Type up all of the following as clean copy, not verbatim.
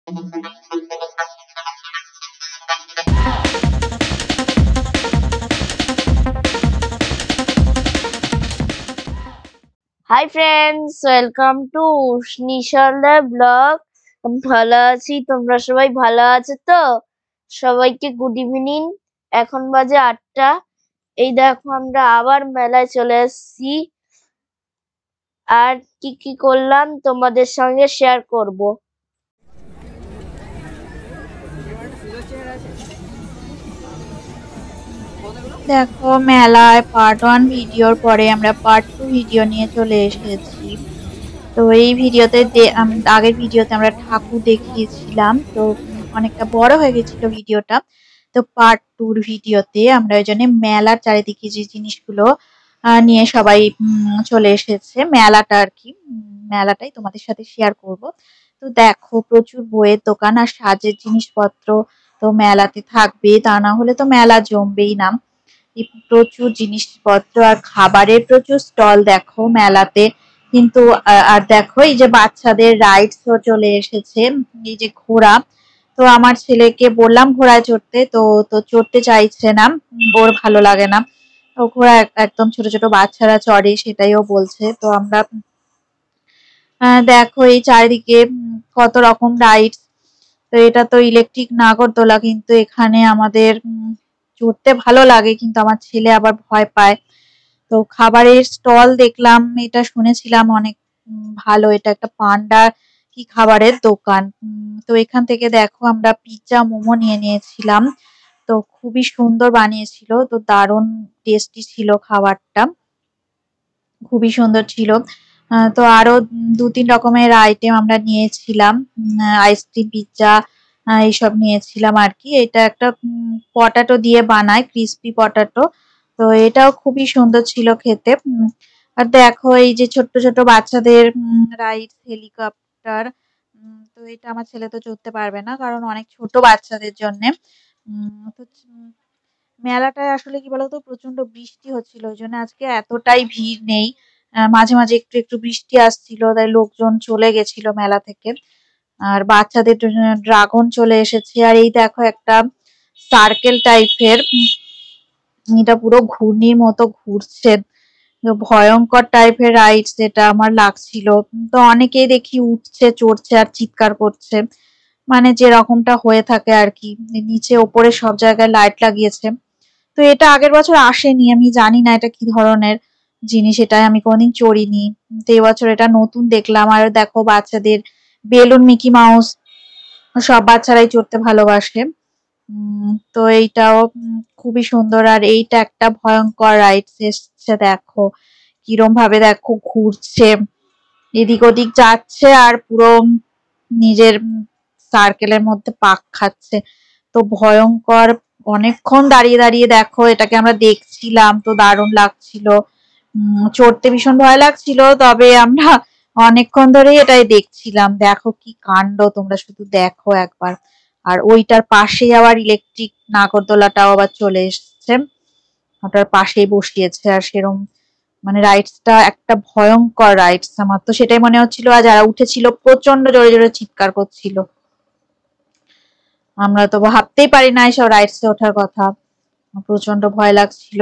High friends, welcome to নিশালদার blog. আমি ভালো আছি, তোমরা সবাই ভালো আছো তো? সবাইকে গুড ইভিনিং। এখন বাজে 8টা। এই দেখো আমরা আবার মেলায় চলে এসেছি। আর কি কি করলাম তোমাদের সঙ্গে শেয়ার করব। দেখো, মেলায় পার্ট 1 ভিডিওর পরে আমরা পার্ট 2 ভিডিও নিয়ে চলে এসেছি। তো এই ভিডিওতে আগের ভিডিওতে আমরা ঠাকুর দেখিয়েছিলাম, তো অনেকটা বড় হয়ে গেছিল ভিডিওটা। তো পার্ট 2 ভিডিওতে আমরা ওই জন্য মেলার চারিদিকে যে জিনিসগুলো নিয়ে সবাই চলে এসেছে, মেলাটা আর কি, মেলাটাই তোমাদের সাথে শেয়ার করব। তো দেখো, প্রচুর বইয়ের দোকান আর সাজের জিনিসপত্র তো মেলাতে থাকবে, তা না হলে তো মেলা জমবেই না। প্রচুর জিনিসপত্র আর খাবারের প্রচুর স্টল দেখো মেলাতে। কিন্তু আর দেখো, এই যে বাচ্চাদের রাইডসও চলে এসেছে, এই যে ঘোড়া। তো আমার ছেলেকে বললাম ঘোড়ায় চড়তে, তো তো চড়তে চাইছে না, ওর ভালো লাগে না। ও ঘোড়া একদম ছোট ছোট বাচ্চারা চড়ে, সেটাই ও বলছে। তো আমরা দেখো এই চারিদিকে কত রকম রাইডস। তো এটা তো ইলেকট্রিক নাগরদোলা, কিন্তু এখানে আমাদের চড়তে ভালো লাগে, কিন্তু আমার ছেলে আবার ভয় পায়। তো খাবারের স্টল দেখলাম, এটা শুনেছিলাম অনেক ভালো, এটা একটা পান্ডা কি খাবারের দোকান। তো এখান থেকে দেখো আমরা পিৎজা মোমো নিয়ে নিয়েছিলাম। তো খুবই সুন্দর বানিয়েছিল, তো দারুণ টেস্টি ছিল খাবারটা, খুবই সুন্দর ছিল। তো আরো 2-3 রকমের আইটেম আমরা নিয়েছিলাম, আইসক্রিম, পিৎজা, এইসব নিয়েছিলাম আর কি। এটা একটা পটাটো দিয়ে বানায়, ক্রিস্পি পটাটো। তো এটাও খুবই সুন্দর ছিল খেতে। আর দেখো এই যে ছোট্ট ছোট বাচ্চাদের রাইড, হেলিকপ্টার। তো এটা আমার ছেলে তো চড়তে পারবে না, কারণ অনেক ছোট বাচ্চাদের জন্যে। তো মেলাটায় আসলে কি বলতো, প্রচন্ড বৃষ্টি হচ্ছিল, ওই জন্য আজকে এতটাই ভিড় নেই। মাঝে মাঝে একটু একটু বৃষ্টি আসছিল, তাই লোকজন চলে গেছিল মেলা থেকে। আর বাচ্চাদের ড্রাগন চলে এসেছে। আর এই দেখো একটা সার্কেল টাইপের, এটা পুরো ঘূর্ণির মতো ঘুরছে, তো ভয়ঙ্কর টাইপের রাইডস এটা আমার লাগছিল। তো অনেকেই দেখি উঠছে, চড়ছে আর চিৎকার করছে, মানে যেরকমটা হয়ে থাকে আর কি। নিচে ওপরে সব জায়গায় লাইট লাগিয়েছে। তো এটা আগের বছর আসেনি, আমি জানি না এটা কি ধরনের জিনিস, এটা আমি কোনোদিন চড়িনি। তো এবছর এটা নতুন দেখলাম। আর দেখো বাচ্চাদের বেলুন, মিকি মাউস, সব বাচ্চারাই চড়তে ভালোবাসে। তো এইটাও খুবই সুন্দর। আর এইটা একটা ভয়ঙ্কর রাইডস এসছে, দেখো কিরম ভাবে দেখো ঘুরছে, এদিক ওদিক যাচ্ছে আর পুরো নিজের সার্কেলের মধ্যে পাক খাচ্ছে। তো ভয়ঙ্কর, অনেকক্ষণ দাঁড়িয়ে দাঁড়িয়ে দেখো এটাকে আমরা দেখছিলাম, তো দারুণ লাগছিল। চড়তে ভীষণ ভয় লাগছিল, তবে আমরা অনেকক্ষণ ধরেই এটাই দেখছিলাম। দেখো কি কাণ্ড, তোমরা শুধু দেখো একবার। আর ওইটার পাশেই আবার ইলেকট্রিক নাগরদোলাটাও আবার চলে এসছে, ওটার পাশেই বসিয়েছে। আর সেরম মানে রাইডসটা একটা ভয়ঙ্কর রাইডস, আমার তো সেটাই মনে হচ্ছিল। আর যারা উঠেছিল প্রচন্ড জোরে জোরে চিৎকার করছিল, আমরা তো ভাবতেই পারি না এসব রাইডসে ওঠার কথা, প্রচন্ড ভয় লাগছিল।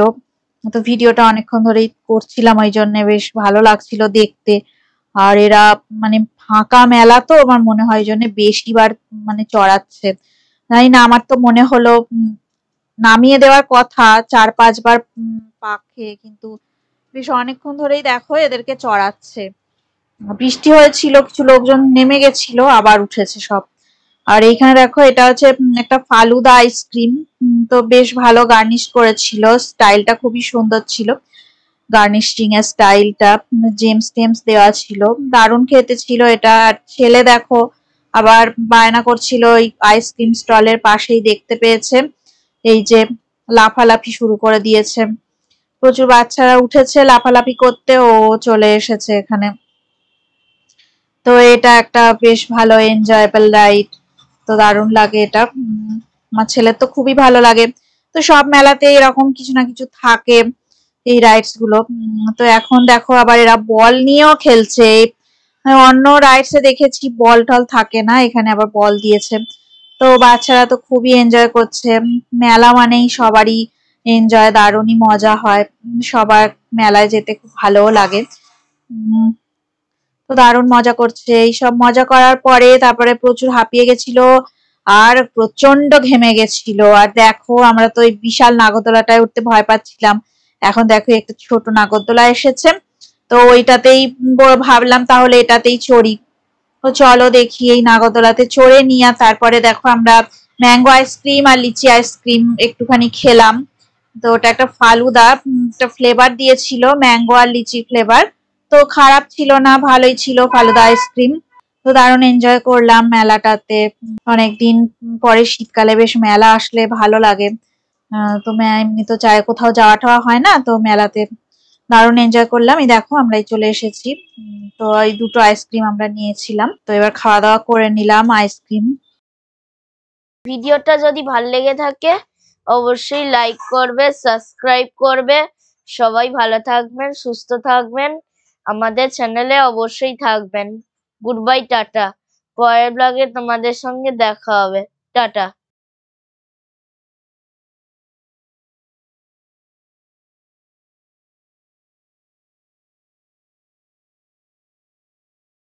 তো ভিডিওটা অনেকক্ষণ ধরেই করছিলাম, ওই জন্য বেশ ভালো লাগছিল দেখতে। আর এরা মানে ফাঁকা মেলা, তো আমার মনে হয় ওই জন্য বেশিবার মানে চড়াচ্ছে। জানি না, আমার তো মনে হলো নামিয়ে দেওয়ার কথা 4-5 বার পাক খেয়ে, কিন্তু বেশ অনেকক্ষণ ধরেই দেখো এদেরকে চড়াচ্ছে। বৃষ্টি হয়েছিল, কিছু লোকজন নেমে গেছিল, আবার উঠেছে সব। আর এইখানে দেখো এটা হচ্ছে একটা ফালুদা আইসক্রিম। তো বেশ ভালো গার্নিশ করেছিল, স্টাইলটা খুবই সুন্দর ছিল, গার্নিশিং এর স্টাইলটা, জেমস টেমস দেওয়া ছিল, দারুণ খেতে ছিল এটা। আর ছেলে দেখো আবার বায়না করছিল ওই আইসক্রিম স্টলের পাশেই দেখতে পেয়েছে, এই যে লাফালাফি শুরু করে দিয়েছে। প্রচুর বাচ্চারা উঠেছে লাফালাফি করতে, ও চলে এসেছে এখানে। তো এটা একটা বেশ ভালো এনজয়েবল রাইড, তো দারুণ লাগে এটা। আমার ছেলের তো খুবই ভালো লাগে। তো সব মেলাতে এরকম কিছু না কিছু থাকে, এই রাইডস গুলো। তো এখন দেখো আবার এরা বল নিয়েও খেলছে, অন্য রাইডসে দেখেছি বল টল থাকে না, এখানে আবার বল দিয়েছে। তো বাচ্চারা তো খুবই এনজয় করছে। মেলা মানেই সবারই এনজয়, দারুণই মজা হয়। সবার মেলায় যেতে খুব ভালোও লাগে। উম, তো দারুণ মজা করছে। এইসব মজা করার পরে তারপরে প্রচুর হাঁপিয়ে গেছিল আর প্রচন্ড ঘেমে গেছিল। আর দেখো আমরা তো ওই বিশাল নাগরদোলাটায় উঠতে ভয় পাচ্ছিলাম, এখন দেখো একটা ছোট নাগরদোলা এসেছে, তো ওইটাতেই ভাবলাম তাহলে এটাতেই চড়ি। তো চলো দেখি এই নাগরদোলাতে চড়ে নিই। আর তারপরে দেখো আমরা ম্যাঙ্গো আইসক্রিম আর লিচি আইসক্রিম একটুখানি খেলাম। তো ওটা একটা ফালুদা, একটা ফ্লেভার দিয়েছিল, ম্যাঙ্গো আর লিচি ফ্লেভার। তো খারাপ ছিল না, ভালোই ছিল ফালুদা আইসক্রিম। তো দারুণ এনজয় করলাম মেলাটাতে। অনেকদিন পরে শীতকালে বেশ মেলা আসলে ভালো লাগে। তো এমনি তো চাই কোথাও যাওয়া টাওয়া হয় না, তো মেলাতে দারুণ এনজয় করলাম। এই দেখো আমরাই চলে এসেছি। তো এই দুটো আইসক্রিম আমরা নিয়েছিলাম, তো এবার খাওয়া দাওয়া করে নিলাম আইসক্রিম। ভিডিওটা যদি ভালো লেগে থাকে অবশ্যই লাইক করবে, সাবস্ক্রাইব করবে। সবাই ভালো থাকবেন, সুস্থ থাকবেন, আমাদের চ্যানেলে অবশ্যই থাকবেন। Good bye, tata. পরের ব্লগে তোমাদের সঙ্গে দেখা হবে। টাটা।